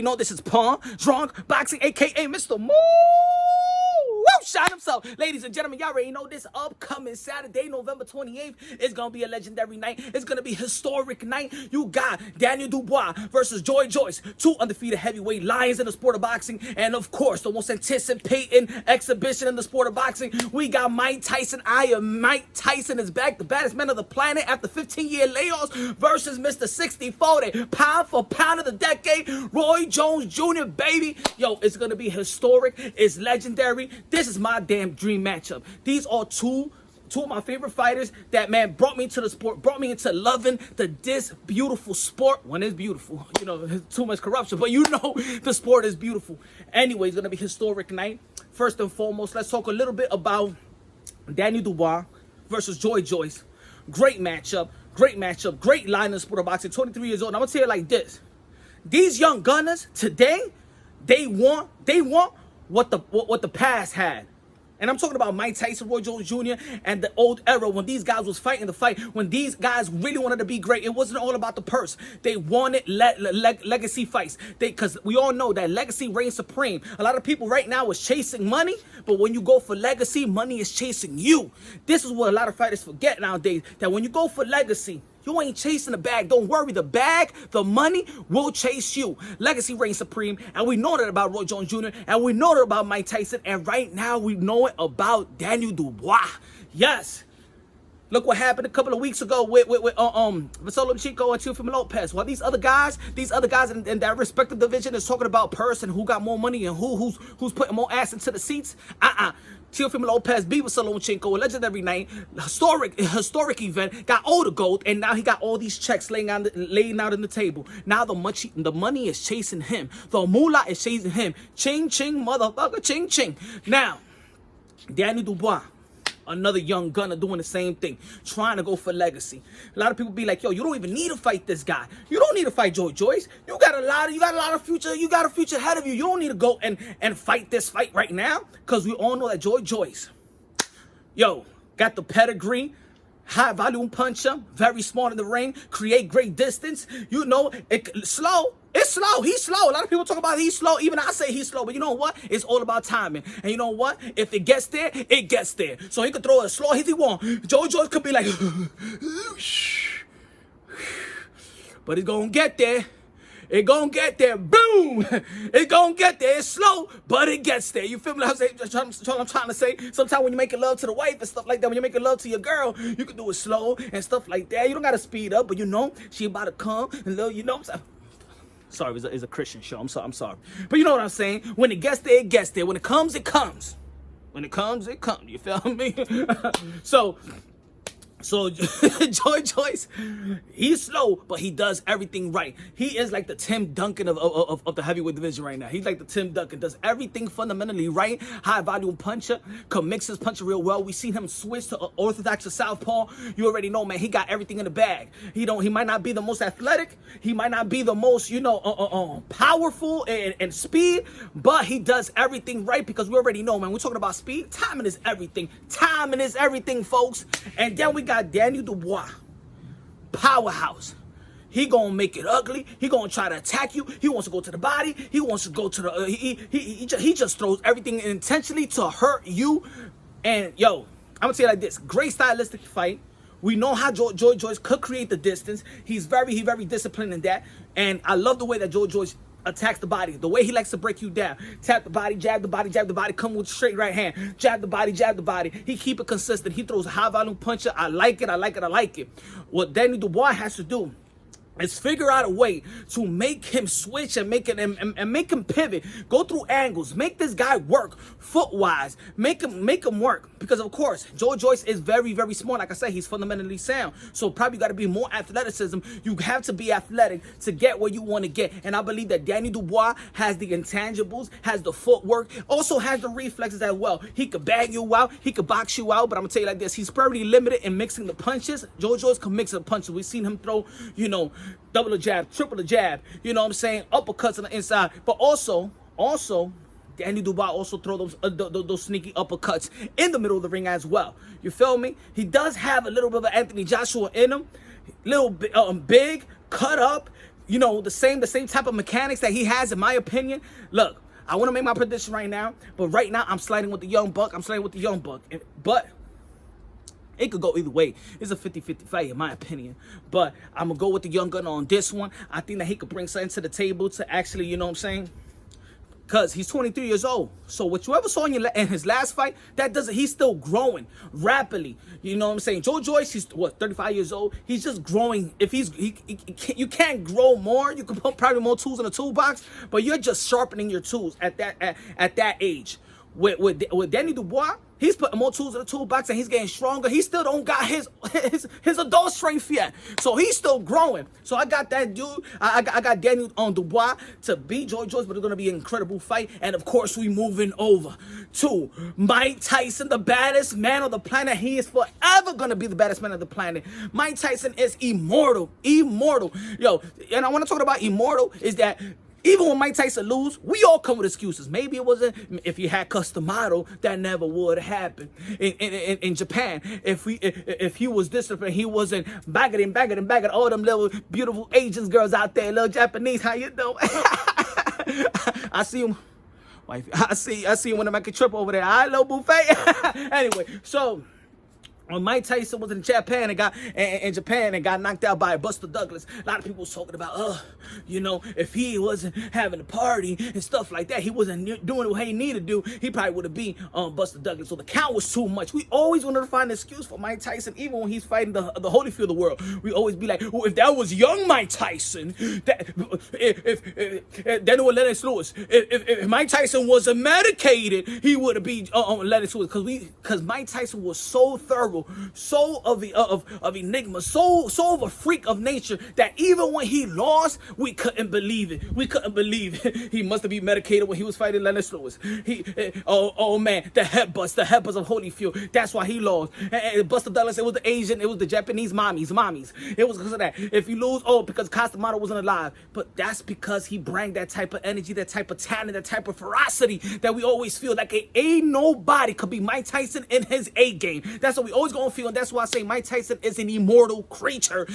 You know, this is Pawn Drunk Boxing, aka Mr. Moo. Shot himself. Ladies and gentlemen, y'all already know this upcoming Saturday, November 28th, is going to be a legendary night. It's going to be a historic night. You got Daniel Dubois versus Joy Joyce, two undefeated heavyweight lions in the sport of boxing. And of course, the most anticipated exhibition in the sport of boxing, we got Mike Tyson. Mike Tyson is back, the baddest man of the planet after 15-year layoffs, versus Mr. 60-40, pound for pound of the decade, Roy Jones Jr., baby. Yo, it's going to be historic. It's legendary. This is my damn dream matchup. These are two of my favorite fighters that, man, brought me to the sport, brought me into loving this beautiful sport. One is beautiful, you know, too much corruption, but you know the sport is beautiful. Anyway, it's gonna be a historic night. First and foremost, let's talk a little bit about Daniel Dubois versus Joy Joyce. Great matchup, great line in the sport of boxing. 23 years old. And I'm gonna tell you like this: these young gunners today, they want what the past had. And I'm talking about Mike Tyson, Roy Jones Jr., and the old era when these guys was fighting the fight, when these guys really wanted to be great. It wasn't all about the purse. They wanted legacy fights. Because we all know that legacy reigns supreme. A lot of people right now is chasing money, but when you go for legacy, money is chasing you. This is what a lot of fighters forget nowadays, that when you go for legacy, you ain't chasing the bag. Don't worry. The bag, the money will chase you. Legacy reigns supreme. And we know that about Roy Jones Jr. And we know that about Mike Tyson. And right now we know it about Daniel Dubois. Yes. Look what happened a couple of weeks ago with Vasolo Chico and Teofimo Lopez. While these other guys in that respective division is talking about purse and who got more money and who's putting more ass into the seats. Teofimo Lopez beat Lomachenko, a legendary night, historic event, got all the gold, and now he got all these checks laying out on the table. Now the money is chasing him. The moolah is chasing him. Ching, ching, motherfucker, ching, ching. Now, Daniel Dubois, another young gunner doing the same thing, trying to go for legacy. A lot of people be like, yo, you don't even need to fight this guy. You don't need to fight Joy Joyce. You got a lot of future ahead of you. You don't need to go and fight this fight right now, because we all know that Joy Joyce, yo, got the pedigree, high volume puncher, very smart in the ring, create great distance. You know, it's slow. He's slow. A lot of people talk about he's slow. Even I say he's slow. But you know what? It's all about timing. And you know what? If it gets there, it gets there. So he could throw as slow as he wants. Joy Joyce could be like, but it's going to get there. It's going to get there. Boom! It's going to get there. It's slow, but it gets there. You feel me? I'm trying to say. Sometimes when you're making love to the wife and stuff like that, when you're making love to your girl, you can do it slow and stuff like that. You don't got to speed up, but you know, she about to come and you know what I'm saying? Sorry, it's a Christian show. I'm sorry. But you know what I'm saying? When it gets there, it gets there. When it comes, it comes. When it comes, it comes. You feel me? So Joy Joyce, he's slow, but he does everything right. He is like the Tim Duncan of the heavyweight division right now. He's like the Tim Duncan, does everything fundamentally right. High volume puncher, can mix his puncher real well. We seen him switch to orthodox or southpaw. You already know, man. He got everything in the bag. He might not be the most athletic. He might not be the most, powerful and speed, but he does everything right, because we already know, man. We're talking about speed. Timing is everything. Timing is everything, folks. And then we got Daniel Dubois, powerhouse. He gonna make it ugly. He gonna try to attack you. He wants to go to the body. He wants to go to the. He just throws everything intentionally to hurt you. And yo, I'm gonna say it like this: great stylistic fight. We know how Joy Joyce could create the distance. He's very disciplined in that. And I love the way that Joy Joyce attacks the body, the way he likes to break you down. Tap the body, jab the body, come with straight right hand, jab the body. He keep it consistent. He throws a high volume puncher. I like it. What Daniel Dubois has to do is figure out a way to make him switch and make him pivot, go through angles, make this guy work foot-wise, make him work. Because of course, Joy Joyce is very smart. Like I said, he's fundamentally sound. So probably got to be more athleticism. You have to be athletic to get where you want to get. And I believe that Daniel Dubois has the intangibles, has the footwork, also has the reflexes as well. He could bang you out, he could box you out. But I'm gonna tell you like this: he's pretty limited in mixing the punches. Joy Joyce can mix the punches. We've seen him throw, double a jab, triple a jab, you know what I'm saying? Uppercuts on the inside. But also, Daniel Dubois also throw those sneaky uppercuts in the middle of the ring as well. You feel me? He does have a little bit of Anthony Joshua in him. Little bit big, cut up. the same type of mechanics that he has, in my opinion. Look, I want to make my prediction right now, but right now I'm sliding with the young buck. But it could go either way. It's a 50-50 fight, in my opinion. But I'm going to go with the young gun on this one. I think that he could bring something to the table to actually, you know what I'm saying? Because he's 23 years old. So what you ever saw in his last fight, he's still growing rapidly. You know what I'm saying? Joy Joyce, he's 35 years old. He's just growing. If you can't grow more. You can put probably more tools in the toolbox, but you're just sharpening your tools at that age. With Danny Dubois, he's putting more tools in the toolbox and he's getting stronger. He still don't got his adult strength yet, so he's still growing. So I got that dude. I got Daniel Dubois to beat Joy Joyce, but it's gonna be an incredible fight. And of course, we moving over to Mike Tyson, the baddest man on the planet. He is forever gonna be the baddest man on the planet. Mike Tyson is immortal. Yo, and I want to talk about immortal is that. Even when Mike Tyson lose, we all come with excuses. Maybe it wasn't, if he had custom model, that never would happen. In Japan, if he was disciplined, he wasn't bagging all them little beautiful Asian girls out there, little Japanese, how you doing? I see him. I see him when I make a trip over there. I little buffet. Anyway, so when Mike Tyson was in Japan and got knocked out by Buster Douglas, a lot of people was talking about, if he wasn't having a party and stuff like that, he wasn't doing what he needed to do, he probably would have beat Buster Douglas. So the count was too much. We always wanted to find an excuse for Mike Tyson, even when he's fighting the Holyfield of the world. We always be like, well, if that was young Mike Tyson, if Daniel Lennox Lewis, if Mike Tyson wasn't medicated, he would have beat Lennox Lewis, because Mike Tyson was so thorough, so of enigma, so of a freak of nature that even when he lost, we couldn't believe it. He must have been medicated when he was fighting Lennox Lewis. Oh man, the headbutts of Holyfield. That's why he lost. And Buster Douglas, it was the Asian, it was the Japanese mommies. It was because of that. If you lose, because Costamodo wasn't alive. But that's because he brought that type of energy, that type of talent, that type of ferocity that we always feel like ain't nobody could be Mike Tyson in his A game. That's what we always gonna feel, and that's why I say Mike Tyson is an immortal creature.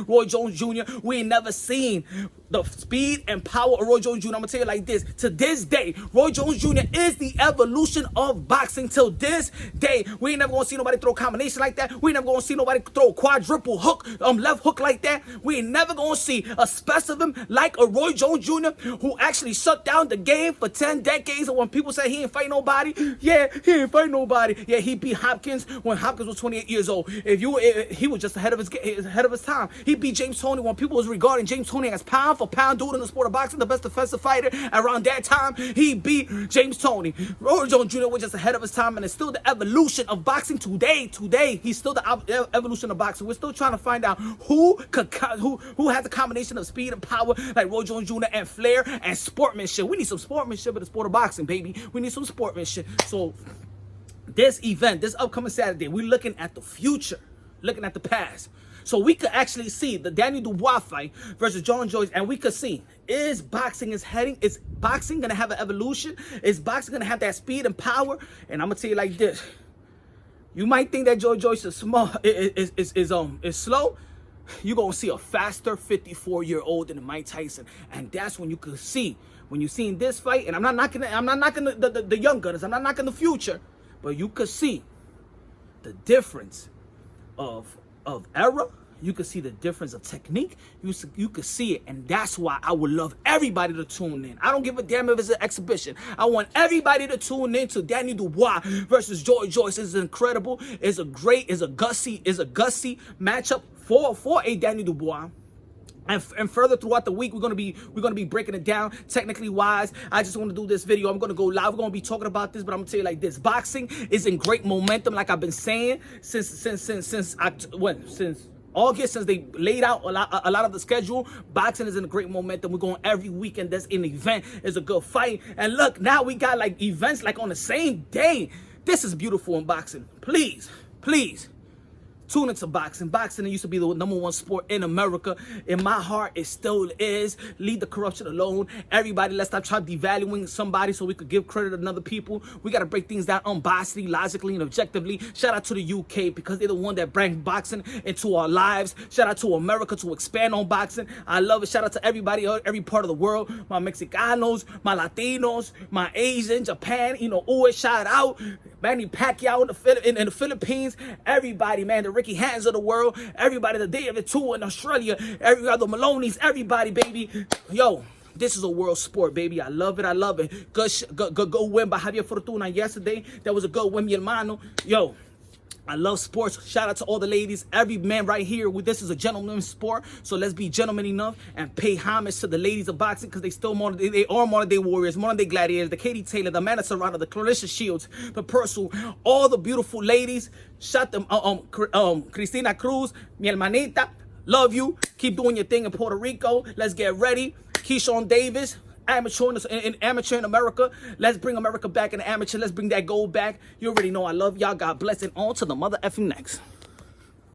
Roy Jones Jr., we ain't never seen the speed and power of Roy Jones Jr. I'm gonna tell you like this. To this day, Roy Jones Jr. is the evolution of boxing. Till this day, we ain't never gonna see nobody throw a combination like that. We ain't never gonna see nobody throw a quadruple hook, left hook like that. We ain't never gonna see a specimen like a Roy Jones Jr. who actually shut down the game for 10 decades. And when people say he ain't fight nobody, yeah, he ain't fight nobody. Yeah, he beat Hopkins when Hopkins was 28 years old. He was just ahead of his time. He beat James Toney when people was regarding James Toney as pound for pound dude in the sport of boxing, the best defensive fighter. Around that time, he beat James Toney. Roy Jones Jr. was just ahead of his time, and it's still the evolution of boxing today. Today, he's still the evolution of boxing. We're still trying to find out who has a combination of speed and power like Roy Jones Jr. and flair and sportsmanship. We need some sportsmanship in the sport of boxing, baby. We need some sportsmanship. So this event, this upcoming Saturday, we're looking at the future, looking at the past. So we could actually see the Daniel Dubois fight versus Joy Joyce, and we could see, is boxing going to have an evolution? Is boxing going to have that speed and power? And I'm going to tell you like this. You might think that Joy Joyce is slow. You're going to see a faster 54-year-old than Mike Tyson. And that's when you could see, when you seen this fight, and I'm not knocking the young gunners, I'm not knocking the future, but you could see the difference of era. You could see the difference of technique. You could see it, and that's why I would love everybody to tune in. I don't give a damn if it's an exhibition. I want everybody to tune in to Daniel Dubois versus Joy Joyce. It's incredible. It's a gutsy matchup for a Daniel Dubois. And further throughout the week, we're gonna be breaking it down technically wise. I just want to do this video. I'm gonna go live. We're gonna be talking about this, but I'm gonna tell you like this: boxing is in great momentum, like I've been saying since August, since they laid out a lot of the schedule. Boxing is in a great momentum. We're going every weekend. There's an event. It's a good fight. And look, now we got like events like on the same day. This is beautiful in boxing. Please Tune into boxing. Boxing used to be the #1 sport in America. In my heart, it still is. Leave the corruption alone. Everybody, let's stop trying devaluing somebody so we could give credit to other people. We got to break things down unbiasedly, logically, and objectively. Shout out to the UK because they're the one that bring boxing into our lives. Shout out to America to expand on boxing. I love it. Shout out to everybody, every part of the world. My Mexicanos, my Latinos, my Asian, Japan, always shout out. Manny Pacquiao in the Philippines. Everybody, man, the Ricky Hands of the world. Everybody, the David Two in Australia. Every other Maloney's. Everybody, baby. Yo, this is a world sport, baby. I love it. I love it. Go win by Javier Fortuna yesterday. That was a good win, mi hermano. Yo, I love sports. Shout out to all the ladies. Every man right here. This is a gentleman's sport. So let's be gentlemen enough and pay homage to the ladies of boxing because they are modern day warriors, modern day gladiators. The Katie Taylor, the Amanda Serrano, the Clarissa Shields, the Purcell, all the beautiful ladies. Shout them. Cristina Cruz, mi hermanita. Love you. Keep doing your thing in Puerto Rico. Let's get ready. Keyshawn Davis. Amateur in America. Let's bring America back in the amateur. Let's bring that gold back. You already know I love y'all. God bless, and on to the mother effing next.